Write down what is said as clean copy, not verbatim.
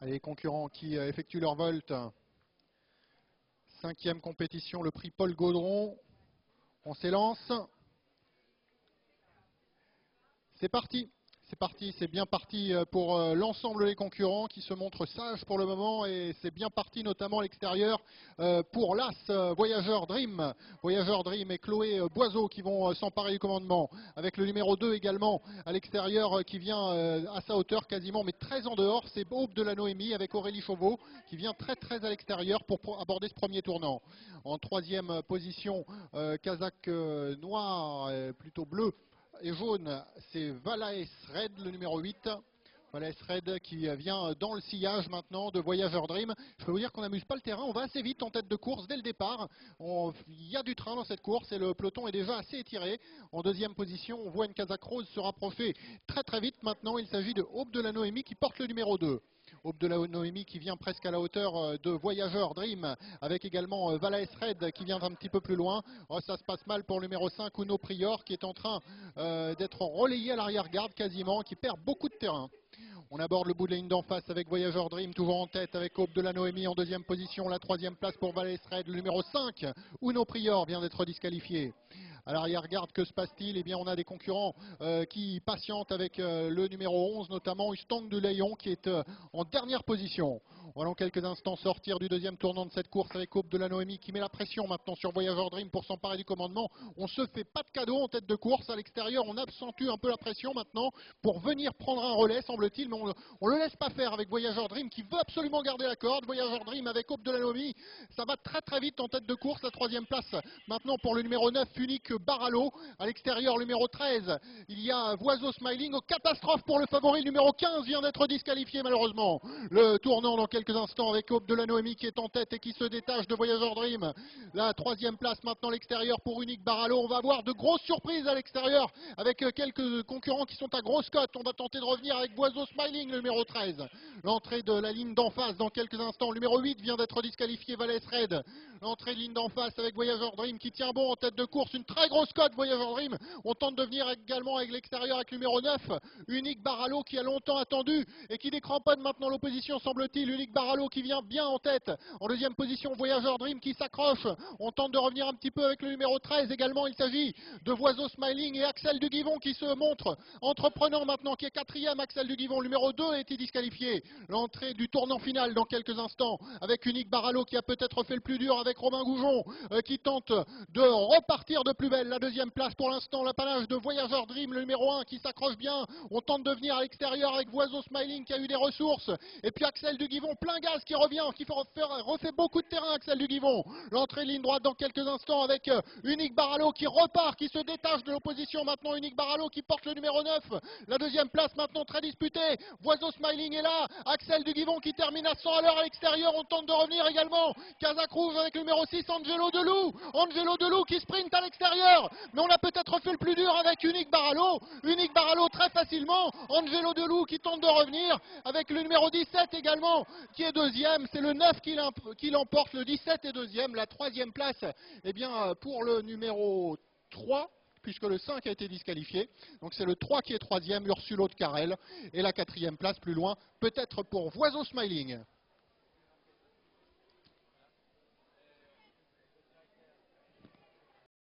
Allez, les concurrents qui effectuent leur volt. 5e compétition, le prix Paul Gaudron. On s'élance. C'est parti. C'est parti, c'est bien parti pour l'ensemble des concurrents qui se montrent sages pour le moment et c'est bien parti notamment à l'extérieur pour l'As Voyageur Dream. Voyageur Dream et Chloé Boiseau qui vont s'emparer du commandement avec le numéro 2 également à l'extérieur qui vient à sa hauteur quasiment mais très en dehors. C'est Aube de la Noémie avec Aurélie Chauveau qui vient très à l'extérieur pour aborder ce premier tournant. En 3e position, Kazakh noir, plutôt bleu et jaune, c'est Valaes Red, le numéro 8. Valaes Red qui vient dans le sillage maintenant de Voyageur Dream. Je peux vous dire qu'on n'amuse pas le terrain, on va assez vite en tête de course dès le départ. Il y a du train dans cette course et le peloton est déjà assez étiré. En 2e position, on voit une Kazakh Rose se rapprocher très vite maintenant. Il s'agit de Aube de la Noémie qui porte le numéro 2. Aube de la Noémie qui vient presque à la hauteur de Voyageur Dream, avec également Valaes Red qui vient un petit peu plus loin. Oh, ça se passe mal pour le numéro 5, Uno Prior, qui est en train d'être relayé à l'arrière-garde quasiment, qui perd beaucoup de terrain. On aborde le bout de la ligne d'en face avec Voyageur Dream, toujours en tête avec Aube de la Noémie en 2e position. La 3e place pour Valaes Red, le numéro 5, Uno Prior vient d'être disqualifié. À l'arrière-garde, que se passe-t-il? Eh bien, on a des concurrents qui patientent avec le numéro 11, notamment Ustang de Layon, qui est en dernière position. On va dans quelques instants sortir du 2e tournant de cette course avec Aube de la Noémie qui met la pression maintenant sur Voyageur Dream pour s'emparer du commandement. On se fait pas de cadeau en tête de course. À l'extérieur, on accentue un peu la pression maintenant pour venir prendre un relais, semble-t-il, mais on le laisse pas faire avec Voyageur Dream qui veut absolument garder la corde. Voyageur Dream avec Aube de la Noémie, ça va très vite en tête de course. La 3e place maintenant pour le numéro 9, Unique Baralo. À l'extérieur, numéro 13, il y a Voiseau Smiling. Catastrophe pour le favori, le numéro 15 vient d'être disqualifié malheureusement. Le tournant dans quelques instants avec Aube de la Noémie qui est en tête et qui se détache de Voyageur Dream. La 3e place maintenant à l'extérieur pour Unique Baralo. On va avoir de grosses surprises à l'extérieur avec quelques concurrents qui sont à grosse cote. On va tenter de revenir avec Voiseau Smiling, le numéro 13. L'entrée de la ligne d'en face dans quelques instants. Le numéro 8 vient d'être disqualifié, Valaes Red. L'entrée de ligne d'en face avec Voyageur Dream qui tient bon en tête de course. Une très grosse cote, Voyageur Dream. On tente de venir également avec l'extérieur avec le numéro 9, Unique Baralo qui a longtemps attendu et qui décramponne maintenant l'opposition, semble-t-il. Unique Baralo qui vient bien en tête. En 2e position, Voyageur Dream qui s'accroche. On tente de revenir un petit peu avec le numéro 13 également. Il s'agit de Voiseau Smiling et Axel Duguivon qui se montre entreprenant maintenant, qui est 4e. Axel Duguivon, le numéro 2, a été disqualifié. L'entrée du tournant final dans quelques instants avec Unique Baralo qui a peut-être fait le plus dur avec Romain Goujon qui tente de repartir de plus belle. La 2e place pour l'instant, l'apanage de Voyageur Dream, le numéro 1 qui s'accroche bien. On tente de venir à l'extérieur avec Voiseau Smiling qui a eu des ressources. Et puis Axel Duguivon, plein gaz qui revient, qui refait beaucoup de terrain, Axel Duguivon. L'entrée ligne droite dans quelques instants avec Unique Baralo qui repart, qui se détache de l'opposition maintenant. Unique Baralo qui porte le numéro 9. La 2e place maintenant très disputée. Voiseau Smiling est là. Axel Duguivon qui termine à 100 à l'heure à l'extérieur. On tente de revenir également. Kazakh Rouge avec le numéro 6, Angelo Delou. Angelo Delou qui sprint à l'extérieur. Mais on a peut-être fait le plus dur avec Unique Baralo. Unique Baralo très facilement. Angelo Delou qui tente de revenir avec le numéro 17 également qui est 2e. C'est le 9 qui l'emporte. Le 17 est 2e. La 3e place, eh bien, pour le numéro 3, puisque le 5 a été disqualifié. Donc c'est le 3 qui est 3e, Ursulo de Carrel. Et la 4e place plus loin, peut-être pour Voiseau Smiling.